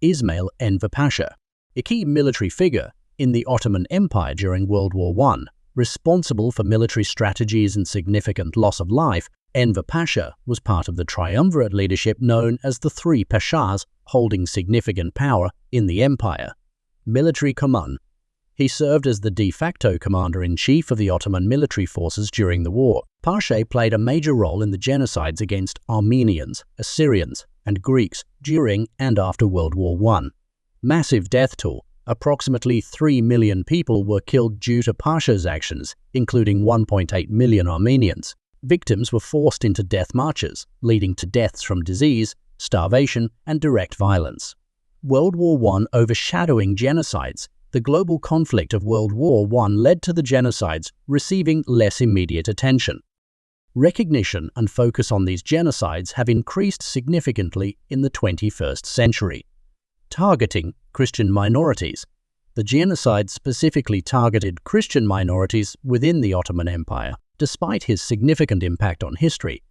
Ismail Enver Pasha, a key military figure in the Ottoman Empire during World War I. Responsible for military strategies and significant loss of life, Enver Pasha was part of the triumvirate leadership known as the Three Pashas, holding significant power in the empire. Military command. He served as the de facto commander-in-chief of the Ottoman military forces during the war. Pasha played a major role in the genocides against Armenians, Assyrians, and Greeks during and after World War I. Massive death toll. Approximately 3 million people were killed due to Pasha's actions, including 1.8 million Armenians. Victims were forced into death marches, leading to deaths from disease, starvation, and direct violence. World War I overshadowing genocides. The global conflict of World War I led to the genocides receiving less immediate attention. Recognition and focus on these genocides have increased significantly in the 21st century. Targeting Christian minorities. The genocide specifically targeted Christian minorities within the Ottoman Empire. Despite his significant impact on history,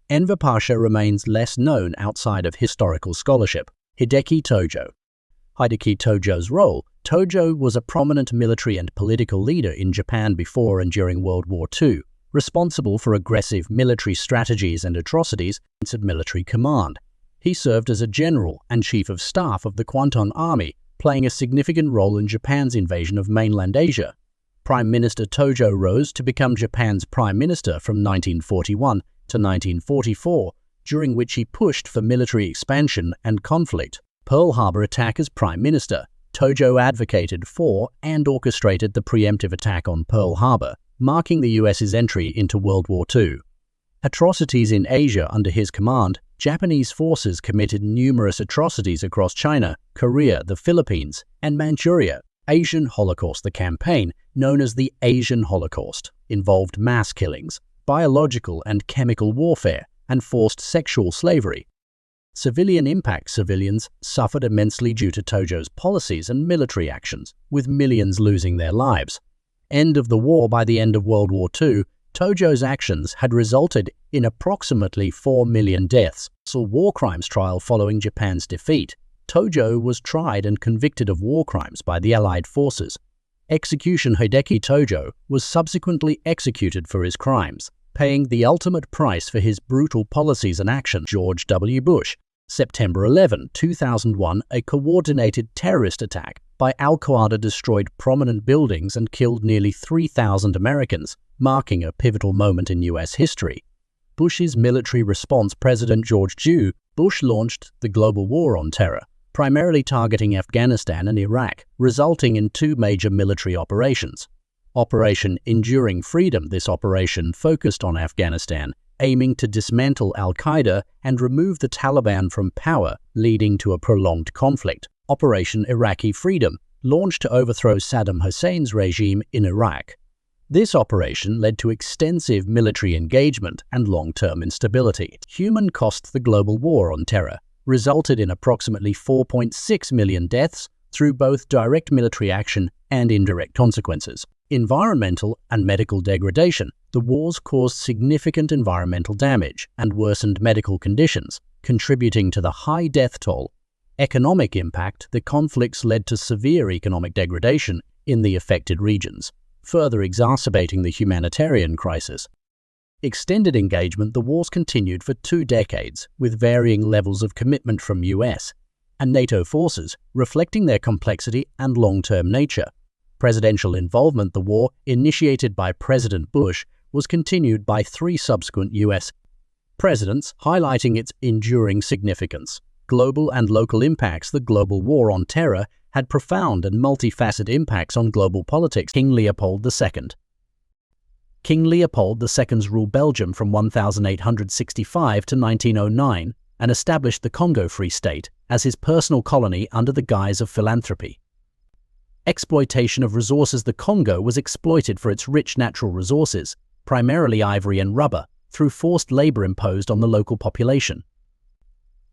Enver Pasha remains less known outside of historical scholarship. Hideki Tojo. Hideki Tojo's role. Tojo was a prominent military and political leader in Japan before and during World War II, responsible for aggressive military strategies and atrocities of military command. He served as a general and chief of staff of the Kwanton Army, playing a significant role in Japan's invasion of mainland Asia. Prime Minister Tojo rose to become Japan's prime minister from 1941 to 1944, during which he pushed for military expansion and conflict. Pearl Harbor attack. As prime minister, Tojo advocated for and orchestrated the preemptive attack on Pearl Harbor, marking the US's entry into World War II. Atrocities in Asia. Under his command, Japanese forces committed numerous atrocities across China, Korea, the Philippines, and Manchuria. Asian Holocaust. The campaign, known as the Asian Holocaust, involved mass killings, biological and chemical warfare, and forced sexual slavery. Civilian impact. Civilians suffered immensely due to Tojo's policies and military actions, with millions losing their lives. End of the war. By the end of World War II, Tojo's actions had resulted in approximately 4 million deaths. So war crimes trial. Following Japan's defeat, Tojo was tried and convicted of war crimes by the Allied forces. Execution. Hideki Tojo was subsequently executed for his crimes, paying the ultimate price for his brutal policies and action. George W. Bush. September 11, 2001, a coordinated terrorist attack by Al-Qaeda destroyed prominent buildings and killed nearly 3,000 Americans, marking a pivotal moment in U.S. history. Bush's military response. President George W. Bush launched the global war on terror, primarily targeting Afghanistan and Iraq, resulting in two major military operations. Operation Enduring Freedom. This operation focused on Afghanistan, aiming to dismantle al-Qaeda and remove the Taliban from power, leading to a prolonged conflict. Operation Iraqi Freedom, launched to overthrow Saddam Hussein's regime in Iraq. This operation led to extensive military engagement and long-term instability. Human cost. The global war on terror resulted in approximately 4.6 million deaths through both direct military action and indirect consequences. Environmental and medical degradation. The wars caused significant environmental damage and worsened medical conditions, contributing to the high death toll. Economic impact. The conflicts led to severe economic degradation in the affected regions, further exacerbating the humanitarian crisis. Extended engagement. The wars continued for 2 decades, with varying levels of commitment from US and NATO forces, reflecting their complexity and long-term nature. Presidential involvement. The war, initiated by President Bush, was continued by 3 subsequent US presidents, highlighting its enduring significance. Global and local impacts. The global war on terror had profound and multifaceted impacts on global politics. King Leopold II. King Leopold II's ruled Belgium from 1865 to 1909 and established the Congo Free State as his personal colony under the guise of philanthropy. Exploitation of resources. The Congo was exploited for its rich natural resources, primarily ivory and rubber, through forced labor imposed on the local population.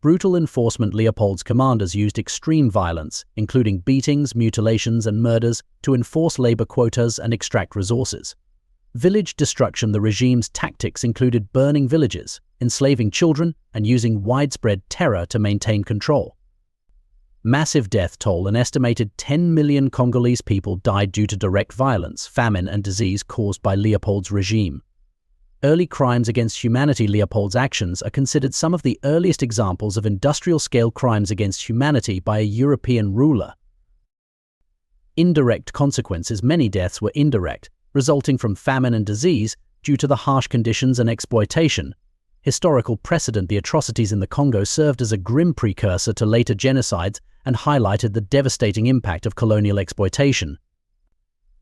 Brutal enforcement. Leopold's commanders used extreme violence, including beatings, mutilations, and murders, to enforce labor quotas and extract resources. Village destruction. The regime's tactics included burning villages, enslaving children, and using widespread terror to maintain control. Massive death toll. An estimated 10 million Congolese people died due to direct violence, famine, and disease caused by Leopold's regime. Early crimes against humanity. Leopold's actions are considered some of the earliest examples of industrial-scale crimes against humanity by a European ruler. Indirect consequences. Many deaths were indirect, resulting from famine and disease due to the harsh conditions and exploitation. Historical precedent. The atrocities in the Congo served as a grim precursor to later genocides and highlighted the devastating impact of colonial exploitation.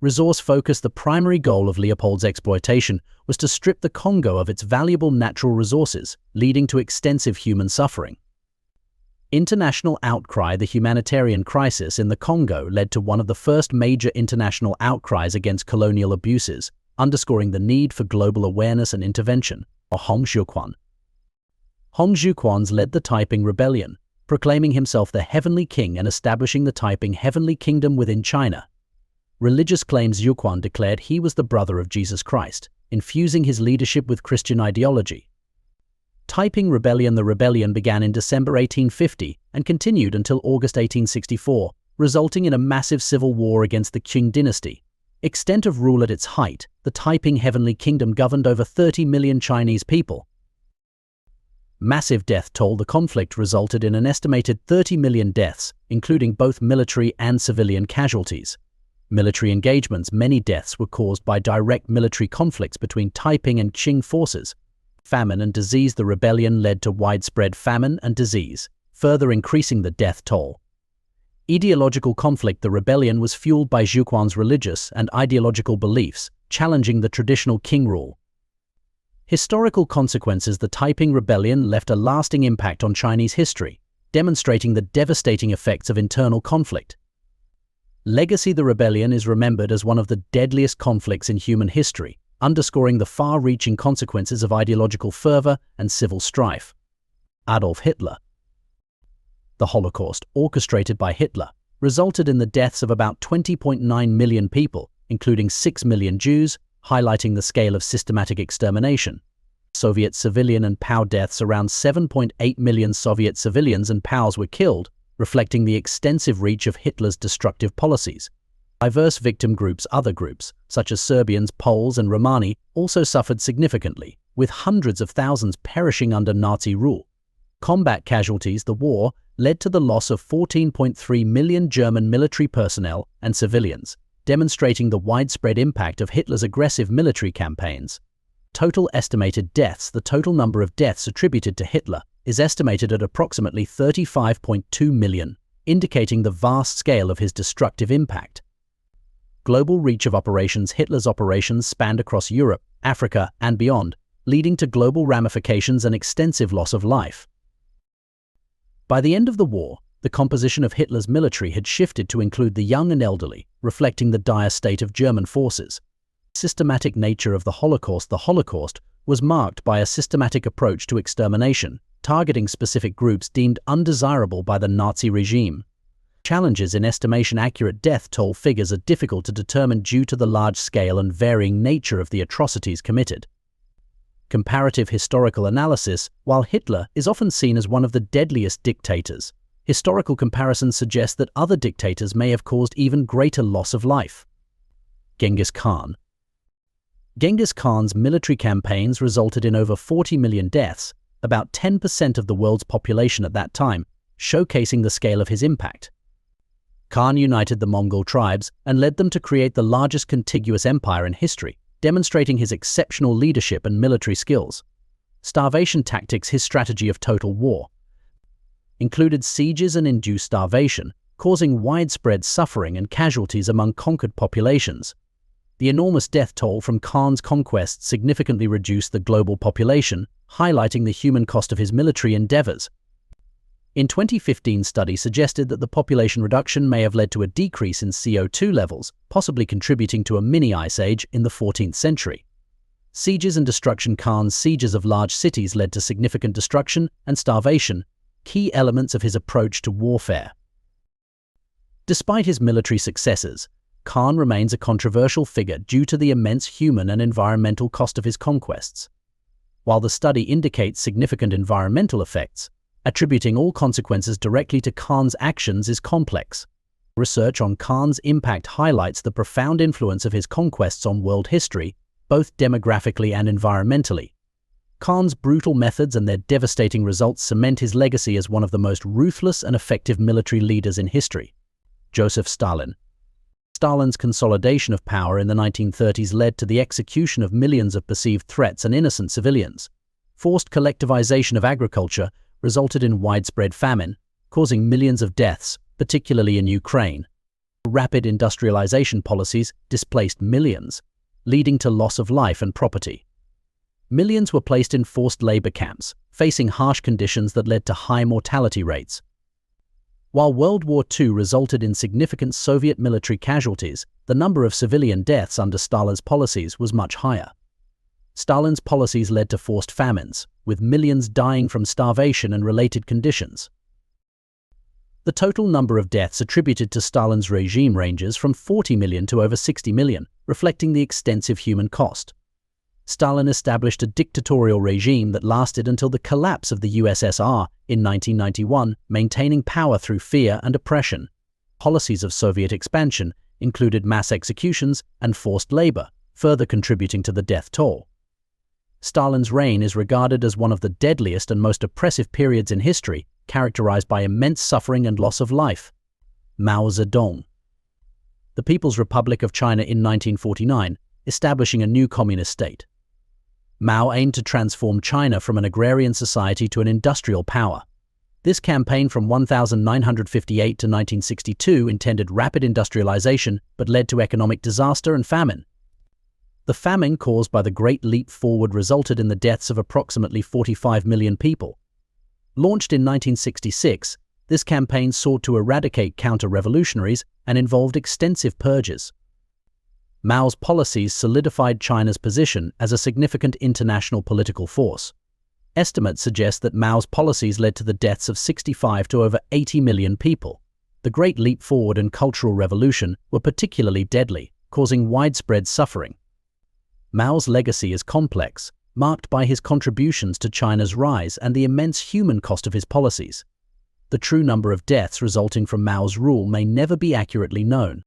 Resource focus. The primary goal of Leopold's exploitation was to strip the Congo of its valuable natural resources, leading to extensive human suffering. International outcry. The humanitarian crisis in the Congo led to one of the first major international outcries against colonial abuses, underscoring the need for global awareness and intervention. Xiuquan. Xiuquan led the Taiping Rebellion, proclaiming himself the Heavenly King and establishing the Taiping Heavenly Kingdom within China. Religious claims. Xiuquan declared he was the brother of Jesus Christ, infusing his leadership with Christian ideology. Taiping Rebellion. The rebellion began in December 1850 and continued until August 1864, resulting in a massive civil war against the Qing dynasty. Extent of rule. At its height, the Taiping Heavenly Kingdom governed over 30 million Chinese people. Massive death toll. The conflict resulted in an estimated 30 million deaths, including both military and civilian casualties. Military engagements. Many deaths were caused by direct military conflicts between Taiping and Qing forces. Famine and disease. The rebellion led to widespread famine and disease, further increasing the death toll. Ideological conflict. The rebellion was fueled by Xiuquan's religious and ideological beliefs, challenging the traditional king rule. Historical consequences. The Taiping Rebellion left a lasting impact on Chinese history, demonstrating the devastating effects of internal conflict. Legacy. The rebellion is remembered as one of the deadliest conflicts in human history, underscoring the far-reaching consequences of ideological fervor and civil strife. Adolf Hitler. The Holocaust, orchestrated by Hitler, resulted in the deaths of about 20.9 million people, including 6 million Jews, highlighting the scale of systematic extermination. Soviet civilian and POW deaths. Around 7.8 million Soviet civilians and POWs were killed, reflecting the extensive reach of Hitler's destructive policies. Diverse victim groups. Other groups, such as Serbians, Poles, and Romani, also suffered significantly, with hundreds of thousands perishing under Nazi rule. Combat casualties. The war led to the loss of 14.3 million German military personnel and civilians, demonstrating the widespread impact of Hitler's aggressive military campaigns. Total estimated deaths. The total number of deaths attributed to Hitler is estimated at approximately 35.2 million, indicating the vast scale of his destructive impact. Global reach of operations. Hitler's operations spanned across Europe, Africa, and beyond, leading to global ramifications and extensive loss of life. By the end of the war, the composition of Hitler's military had shifted to include the young and elderly, reflecting the dire state of German forces. The systematic nature of the Holocaust. The Holocaust was marked by a systematic approach to extermination, targeting specific groups deemed undesirable by the Nazi regime. Challenges in estimation. Accurate death toll figures are difficult to determine due to the large scale and varying nature of the atrocities committed. Comparative historical analysis. While Hitler is often seen as one of the deadliest dictators, historical comparisons suggest that other dictators may have caused even greater loss of life. Genghis Khan. Genghis Khan's military campaigns resulted in over 40 million deaths, about 10% of the world's population at that time, showcasing the scale of his impact. Khan united the Mongol tribes and led them to create the largest contiguous empire in history, demonstrating his exceptional leadership and military skills. Starvation tactics. His strategy of total war included sieges and induced starvation, causing widespread suffering and casualties among conquered populations. The enormous death toll from Khan's conquests significantly reduced the global population, highlighting the human cost of his military endeavors. In 2015, study suggested that the population reduction may have led to a decrease in CO2 levels, possibly contributing to a mini-ice age in the 14th century. Sieges and destruction. Khan's sieges of large cities led to significant destruction and starvation, key elements of his approach to warfare. Despite his military successes, Khan remains a controversial figure due to the immense human and environmental cost of his conquests. While the study indicates significant environmental effects, Attributing all consequences directly to Khan's actions is complex. Research on Khan's impact highlights the profound influence of his conquests on world history, both demographically and environmentally. Khan's brutal methods and their devastating results cement his legacy as one of the most ruthless and effective military leaders in history. Joseph Stalin. Stalin's consolidation of power in the 1930s led to the execution of millions of perceived threats and innocent civilians. Forced collectivization of agriculture resulted in widespread famine, causing millions of deaths, particularly in Ukraine. Rapid industrialization policies displaced millions, leading to loss of life and property. Millions were placed in forced labor camps, facing harsh conditions that led to high mortality rates. While World War II resulted in significant Soviet military casualties, the number of civilian deaths under Stalin's policies was much higher. Stalin's policies led to forced famines, with millions dying from starvation and related conditions. The total number of deaths attributed to Stalin's regime ranges from 40 million to over 60 million, reflecting the extensive human cost. Stalin established a dictatorial regime that lasted until the collapse of the USSR in 1991, maintaining power through fear and oppression. Policies of Soviet expansion included mass executions and forced labor, further contributing to the death toll. Stalin's reign is regarded as one of the deadliest and most oppressive periods in history, characterized by immense suffering and loss of life. Mao Zedong. The People's Republic of China in 1949, establishing a new communist state. Mao aimed to transform China from an agrarian society to an industrial power. This campaign from 1958 to 1962 intended rapid industrialization but led to economic disaster and famine. The famine caused by the Great Leap Forward resulted in the deaths of approximately 45 million people. Launched in 1966, this campaign sought to eradicate counter-revolutionaries and involved extensive purges. Mao's policies solidified China's position as a significant international political force. Estimates suggest that Mao's policies led to the deaths of 65 to over 80 million people. The Great Leap Forward and Cultural Revolution were particularly deadly, causing widespread suffering. Mao's legacy is complex, marked by his contributions to China's rise and the immense human cost of his policies. The true number of deaths resulting from Mao's rule may never be accurately known,